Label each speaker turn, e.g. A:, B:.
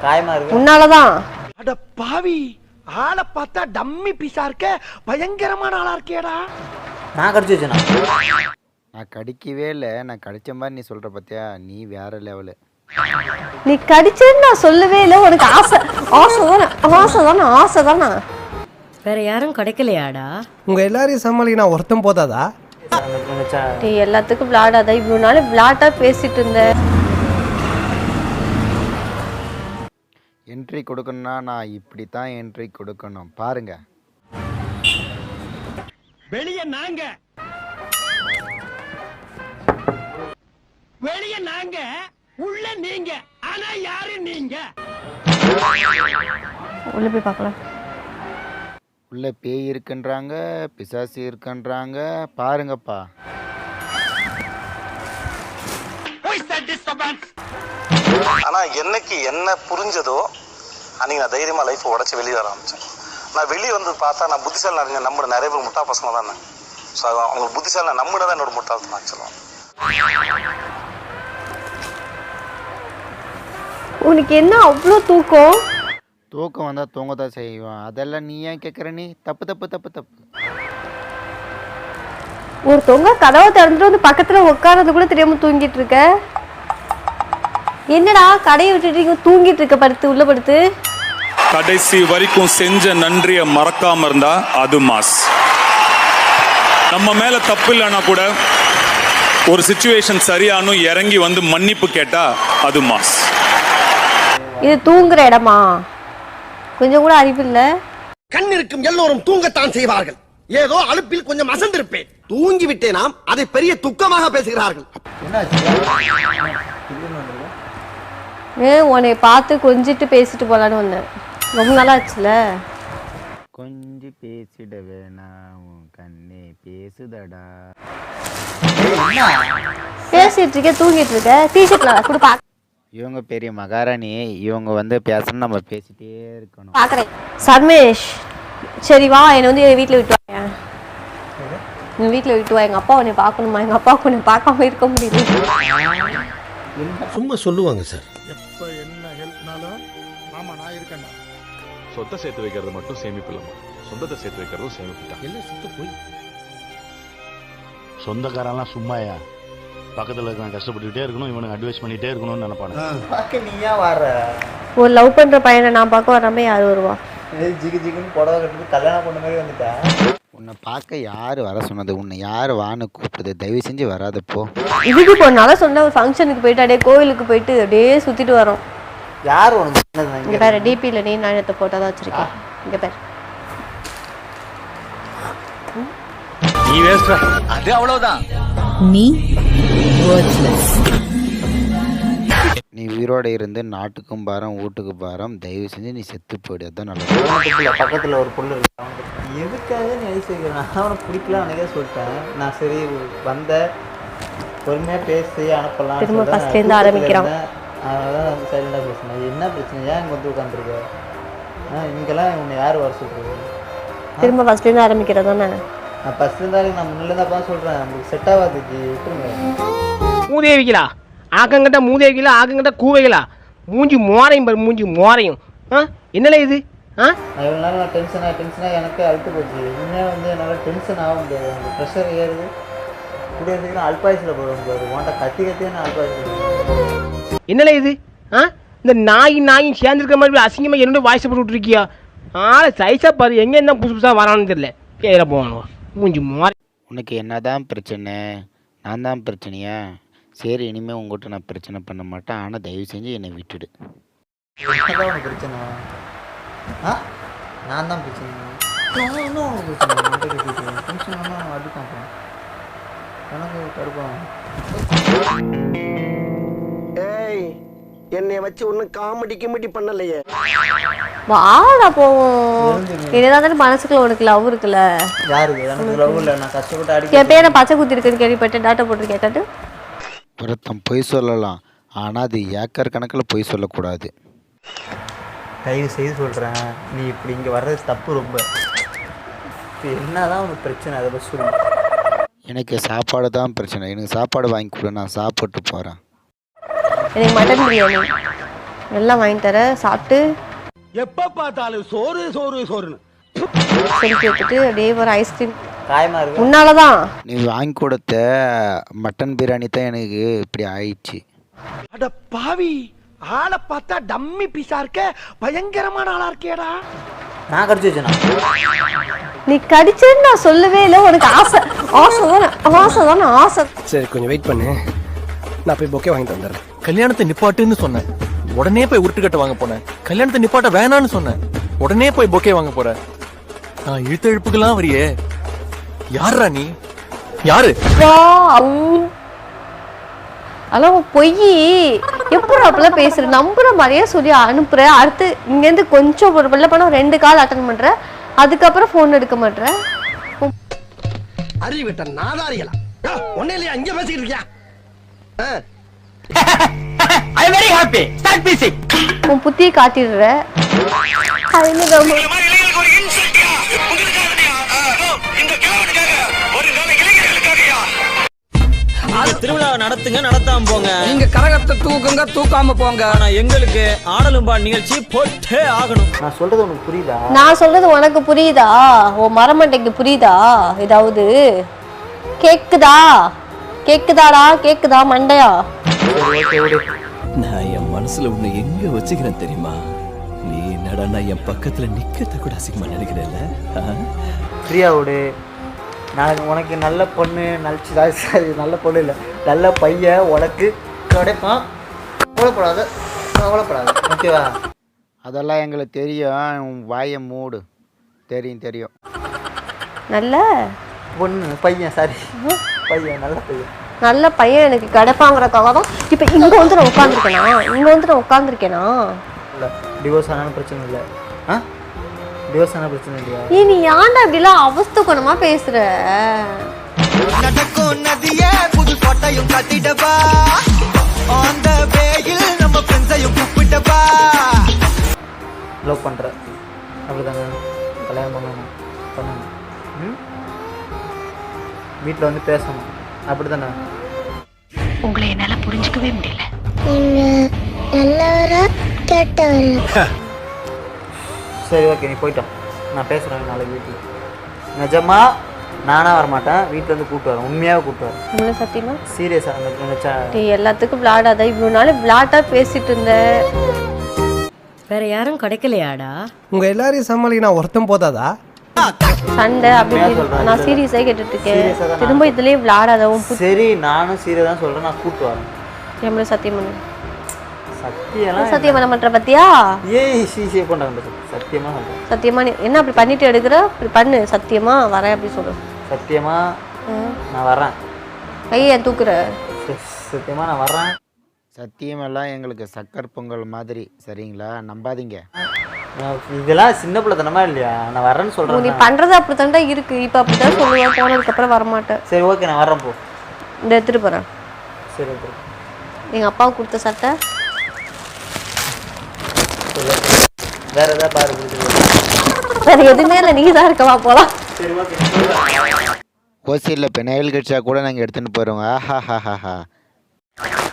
A: காயமா இருக்கு.
B: உன்னாலதான்.
C: அட பாவி, ஆளை பார்த்தா டம்மி பீஸா இருக்க, பயங்கரமான ஆளா இருக்கேடா.
A: நான் கடிச்சு வச்சேனா?
D: நான் கடிக்கவே இல்லை. நான் கடிச்ச மாதிரி நீ சொல்ற பார்த்தியா, நீ வேற லெவலு.
B: நீ கடிச்சேன்னு நான் சொல்லவே இல்லை. உனக்கு ஆசை தானே.
E: வேற யாரும் கிடைக்கலையாடா?
C: உங்க எல்லாரையும் சமாளிக்க நான் ஒருத்தம் போதாதா?
B: நீ எல்லாத்துக்கும் விளையாடாத. இவ்வளவு நாள் விளையாட்டா பேசிட்டு இருந்த.
D: என்ட்ரி கொடுக்கணும்னா நான் இப்படி தான் என்ட்ரி கொடுக்கணும். பாருங்க.
C: வெளியே நாங்க உள்ள நீங்க, ஆனா யாரு நீங்க?
B: உள்ள போய் பார்க்கலாம்.
D: உள்ள பேய் இருக்குன்றாங்க, பிசாசு இருக்குன்றாங்க. பாருங்கப்பா.
F: ஆனா என்னைக்கு என்ன புரிஞ்சதோ அன்னைக்கு நான் தைரியமா லைஃப் உடச்சு வெளியே வர ஆரம்பிச்சேன். நான் வெளியே வந்து பார்த்தா நான் புத்திசாலி நிறைய பேர் முட்டா பசங்க தான். ஸோ அவங்க புத்திசாலி நம்பினதான் என்னோட முட்டாள்தனம் ஆக்சுவலாக.
B: உனக்கு என்ன அவ்வளோ தூக்கம்?
D: தூக்கம் வந்தால் தூங்க தான் செய்வான். அதெல்லாம் நீ ஏன் கேட்குற? நீ தப்பு தப்பு தப்பு தப்பு.
B: ஒருத்தவங்க கதவை திறந்துட்டு வந்து பக்கத்துல உட்காரது கூட தெரியாம தூங்கிட்டு இருக்க. என்னடா கடையை விட்டுட்டு தூங்கிட்டு இருக்க? படுத்து உள்ள படுத்து.
G: கடைசி வரைக்கும் செஞ்ச நன்றியை மறக்காம இருந்தா அது மாஸ். நம்ம மேல தப்பு இல்லைன்னா கூட ஒரு சிச்சுவேஷன் சரியானு இறங்கி வந்து மன்னிப்பு கேட்டா அது மாஸ்.
B: இது தூங்குற இடமா? கொஞ்சம் கூட அறிவு இல்ல.
C: கண் இருக்கும் எல்லோரும் தூங்கத்தான் செய்வார்கள். ஏதோ அலுப்பில் கொஞ்சம் அசந்திருப்பேன். தூங்கி விட்டேனாம், அதை பெரிய துக்கமாக பேசுகிறார்கள்.
B: உன்னை பார்த்து கொஞ்சிட்டு பேசிட்டு போலான்னு வந்தேன். ரொம்ப நாளா ஆச்சுல.
D: கொஞ்சி பேசிட வேணாம் கண்ணே பேசுதடா.
B: பேசிட்டு இருக்க, தூங்கிட்டு இருக்க. டிஷர்ட்ல கூட பாக்க.
D: இவங்க பெரிய மகாராணி. இவங்க வந்து பேசணும், நம்ம பேசிட்டே இருக்கணும்.
B: பாக்குறேன். சர்மேஷ், சரி வா, என்னை வந்து வீட்டுல விட்டு வாங்க. என் வீட்டுல விட்டு வா. எங்க அப்பா உன்னை பார்க்கணுமா? எங்க அப்பா உன்னை பார்க்காம இருக்க முடியல.
C: சும்மா சொல்லுவாங்க சார்.
H: எப்ப என்ன ஹெல்ப்னாலும் மாமா நான் இருக்கேன். சொத்தை சேர்த்து வைக்கிறது மட்டும் சேமிப்பு இல்லம்மா, சொந்தத்தை சேர்த்து வைக்கிறதும் சேமிப்பு தான்.
C: எல்லாம் சுத்த போய்
I: சொந்தக்காரெல்லாம் சும்மாயா பக்கத்தில் இருக்க கஷ்டப்பட்டுக்கிட்டே இருக்கணும், இவனுக்கு அட்வைஸ் பண்ணிகிட்டே இருக்கணும்னு நினைப்பானு.
A: பார்க்க நீயா வர?
B: ஒரு லவ் பண்ற பையனை நான் பார்க்க வராம யாரு வருவா?
A: ஜிகு ஜிகுன்னு புடவை கட்டிட்டு கல்யாணம் பண்ண மாதிரி வந்துட்டா.
D: உன்னை பார்க்க யார் வர சொன்னது? உன்னை யார் வான்னு கூப்பிடுது? தயவு செஞ்சு வராதப்போ.
B: இதுக்கு போனால சொன்ன ஒரு ஃபங்க்ஷனுக்கு போயிட்டு அப்படியே கோவிலுக்கு போயிட்டு அப்படியே சுத்திட்டு வரோம்.
A: யார் உனக்கு?
B: இங்க பாரு, டிபியில் நீ நாணயத்தை போட்டாதான் வச்சிருக்கேன். இங்க பாரு.
G: நீ வேஸ்டா.
A: அது அவ்வளவுதான்.
E: நீ worthless.
D: நீ உயிரோட இருந்து நாட்டுக்கும் பாரம் வீட்டுக்கு பாரம். தயவு செஞ்சு நீ செத்து போயிடு. அதான் நல்லது.
A: பக்கத்துல ஒரு பொண்ணு இருக்கு. எதுக்காக நீ ஐஸ் வைக்கிற? நான் அவனை பிடிக்கல அன்னைக்கே சொல்லிட்டேன். நான் சரி வந்த பொறுமையா பேசி அனுப்பலாம்.
B: திரும்ப ஃபர்ஸ்ட்ல இருந்து ஆரம்பிக்கிறான்.
A: அதனால வந்து சைலண்டாக பேசினேன். என்ன பிரச்சனை? ஏன் இங்கே வந்து உட்காந்துருக்க? இங்கெல்லாம் உன்னை யார் வர சொல்றது?
B: திரும்ப ஃபர்ஸ்ட்ல இருந்து ஆரம்பிக்கிறதானே?
A: நான் ஃபர்ஸ்ட் இருந்தாலும் நான் முன்னிலேருந்து அப்பா சொல்கிறேன். உங்களுக்கு செட் ஆகாதுக்கு விட்டுருங்க.
C: மூதேவிகளா, ஆக்கங்கிட்ட மூதேவிகளா, ஆக்கங்கிட்ட கூவைகளா, மூஞ்சி மோரையும் பாரு, மூஞ்சி மோரையும். என்னல இது?
A: நான் இவ்வளோ நாள் நான் டென்ஷனாக எனக்கு அழுத்து போச்சு. இன்னும் வந்து என்னால் டென்ஷன் ஆக முடியாது. அந்த ப்ரெஷர் ஏறுது. கூட இருந்துச்சுன்னா அல்பாயுசில் போட முடியாது. உன்ட்ட கத்தி நான் அல்பாயுசில்.
C: என்னல இது? இந்த நாயும் சேர்ந்துருக்க மாதிரி அசிங்கமாக என்னோட வாய்ஸ் போட்டு விட்டுருக்கியா? சைஸாக பாரு, எங்கே என்ன புதுசு புதுசாக வரான்னு தெரியல. பேர போகணும் மூஞ்சி மாறி.
D: உனக்கு என்னதான் பிரச்சனை? நான் தான் பிரச்சனையா? சரி, இனிமேல் உங்கள்கிட்ட நான் பிரச்சனை பண்ண மாட்டேன். ஆனால் தயவு செஞ்சு என்னை விட்டுடு.
A: என்னதான் உனக்கு பிரச்சனை? நான் தான் பிரச்சனை. உனக்கு பிரச்சனை டென்ஷன் அடிப்பான். எனக்கு கடுப்பான்.
C: ஏய், என்னை வச்சு ஒன்றும் காமெடி பண்ணலையே.
B: வாடா போவோம். என்னதான் மனசுக்குள்ள உனக்கு லவ் இருக்குல்ல?
A: யாருக்கு? எனக்கு லவ் இல்லை. நான் கஷ்டப்பட்டு அடி.
B: என் பேரை பச்சை குத்தி இருக்குன்னு கேள்விப்பட்டேன். டாட்டா போட்டிருக்கேன். கேட்டு
D: ஒருத்தன் பொய் சொல்லலாம், ஆனால் அது ஏக்கர் கணக்கில் பொய் சொல்லக்கூடாது.
A: தயவு செய்து சொல்கிறேன், நீ இப்படி இங்கே வர்றது தப்பு ரொம்ப. என்னதான் உனக்கு பிரச்சனை? அதை பற்றி சொல்லு.
D: எனக்கு சாப்பாடு தான் பிரச்சனை. எனக்கு சாப்பாடு வாங்கி கொடு, நான் சாப்பிட்டு போகிறேன்.
B: எனக்கு மட்டன் பிரியாணி. எல்லாம் வாங்கி தர, சாப்பிட்டு
C: எப்ப பார்த்தாலும் சோறு சோறு சோறுன்னு.
B: செலுத்தி எடுத்துட்டு அப்படியே ஒரு ஐஸ்கிரீம்
A: காயமா இருக்கு.
B: முன்னாலதான்
D: நீ வாங்கி கொடுத்த மட்டன் பிரியாணி தான் எனக்கு இப்படி ஆயிடுச்சு.
C: அட பாவி, ஆளை பார்த்தா டம்மி பீஸா இருக்க, பயங்கரமான ஆளா இருக்கேடா.
A: நான் கடிச்சு வச்சேனா?
B: நீ கடிச்சேன்னு நான் சொல்லவே இல்லை. உனக்கு ஆசை.
C: சரி கொஞ்சம் வெயிட் பண்ணு, நான் போய் பொக்கே வாங்கிட்டு வந்துடுறேன்.
J: கல்யாணத்தை நிப்பாட்டுன்னு சொன்னேன், உடனே போய் உருட்டுக்கட்ட வாங்க போனேன். கல்யாணத்தை நிப்பாட்ட வேணான்னு சொன்னேன், உடனே போய் பொக்கே வாங்க போற. நான் இழுத்த இழுப்புக்கெல்லாம் வரியே, யாரா நீ? யாரு?
B: அதெல்லாம் பொய். எப்படி அப்பெல்லாம் பேசுற? நம்புற மாதிரியே சொல்லி அனுப்புற. அடுத்து இங்கேருந்து கொஞ்சம் ஒரு வெள்ள பண்ண 2 கால் அட்டன் பண்ற, அதுக்கப்புறம் போன் எடுக்க மாட்டேற.
C: அறிவிட்ட நாதாரிகளா ஒன்னே இல்லையா இங்க பேசிக்கிட்டு இருக்கியா? ஐ அம் வெரி ஹாப்பி. ஸ்டார்ட் பீசிங்.
B: உன் புத்தியை காட்டிடுற.
K: திருவிழா நடத்துங்க, நடத்தாம போங்க. நீங்க கரகத்தை தூக்குங்க, தூக்காம போங்க. ஆனா எங்களுக்கு ஆடலும்பா நிகழ்ச்சி போட்டே ஆகணும்.
A: நான் சொல்றது உனக்கு புரியுதா?
B: நான் சொல்றது உனக்கு புரியுதா? ஓ மரமண்டைக்கு புரியுதா? ஏதாவது கேக்குதாடா? கேக்குதா மண்டையா?
K: நான் என் மனசுல உன்னை எங்க வச்சுக்கிறேன் தெரியுமா? நீ என்னடா என் பக்கத்துல நிக்கத்த கூட அசிங்கமா நினைக்கிறேன்ல.
A: ஃப்ரீயா விடு. நாளைக்கு உனக்கு நல்ல பொண்ணு நல்ல பொண்ணு இல்லை, நல்ல பையன் உனக்கு கிடைப்பான். கவலைப்படாத ஓகேவா?
D: அதெல்லாம் எங்களுக்கு தெரியும். வாயை மூடு. தெரியும்.
B: நல்ல
A: பொண்ணு பையன், சாரி பையன்,
B: நல்ல பையன் எனக்கு கிடைப்பாங்கிறதுக்காக தான் இப்போ இங்கே வந்து நான் உட்காந்துருக்கேனா?
A: இல்லை டிவோர்ஸ் ஆனாலும் பிரச்சனை இல்லை. டிவோர்ஸ் ஆன பிரச்சனை இல்லையா?
B: நீ ஏன்டா இப்படிலாம் அவஸ்தை குணமா பேசுற?
K: புது கோட்டையும் கட்டிடப்பா, அந்த வேயில் நம்ம ஃப்ரெண்ட்ஸையும் கூப்பிட்டப்பா.
A: லவ் பண்ற அப்படிதாங்க, கல்யாணம் பண்ணணும். வீட்டில் வந்து பேசணும் அப்படிதானே?
E: உங்களை என்னால புரிஞ்சுக்கவே முடியல.
A: சரி ஓகே, நீ போயிட்டோம். நான் பேசுகிறேன் நாளைக்கு வீட்டில். நிஜமா நானாக வரமாட்டேன், வீட்டில் வந்து கூப்பிட்டு வரேன். உண்மையாக கூப்பிட்டு வரேன்.
B: சத்தியமா
A: சீரியஸாக.
B: நீ எல்லாத்துக்கும் விளையாடாத. இவ்வளோ நாள் விளையாட்டா பேசிட்டு இருந்த.
E: வேற யாரும் கிடைக்கலையாடா?
C: உங்க எல்லாரையும் சமாளிக்க நான் ஒருத்தம் போதாதா?
B: சண்டை அப்படி நான் சீரியஸாக கேட்டுட்டு இருக்கேன். திரும்ப இதுலயே விளையாடாத.
A: சரி நானும் சீரியஸாக தான் சொல்கிறேன், நான் கூப்பிட்டு வரேன்.
B: எவ்வளோ சத்தியம் பண்ணு.
A: சத்தியம்
B: பண்ண மாட்டேற பத்தியா?
A: சத்தியமா சொல்றேன்.
B: சத்தியமா நீ என்ன அப்படி பண்ணிட்டு எடுக்கிற? இப்படி பண்ணு. சத்தியமா வரேன் அப்படி சொல்லு.
A: சத்தியமா நான் வர்றேன்.
B: கையை தூக்குற.
A: சத்தியமா நான் வர்றேன்.
D: சத்தியமெல்லாம் எங்களுக்கு சக்கர் பொங்கல் மாதிரி, சரிங்களா? நம்பாதீங்க.
A: இதெல்லாம் சின்ன பிள்ளைத்தனமா இல்லையா? நான் வரேன்னு சொல்றேன்.
B: நீ பண்றது அப்படித்தான்டா இருக்கு. இப்போ அப்படித்தான் சொல்லுவேன், போனதுக்கு அப்புறம் வரமாட்டேன்.
A: சரி ஓகே, நான் வரேன். போ,
B: இந்த எடுத்துட்டு போறேன்.
A: சரி ஓகே.
B: எங்க அப்பாவுக்கு கொடுத்த சட்டை
A: வேற ஏதாவது பாரு.
B: வேற எதுவுமே இல்லை, நீ தான் இருக்கவா போலாம்.
A: சரி ஓகே.
D: ஓசியில் பெனாயில் கட்சா கூட நாங்கள் எடுத்துகிட்டு போயிடுவோங்க. ஆஹா ஹா ஹா ஹா.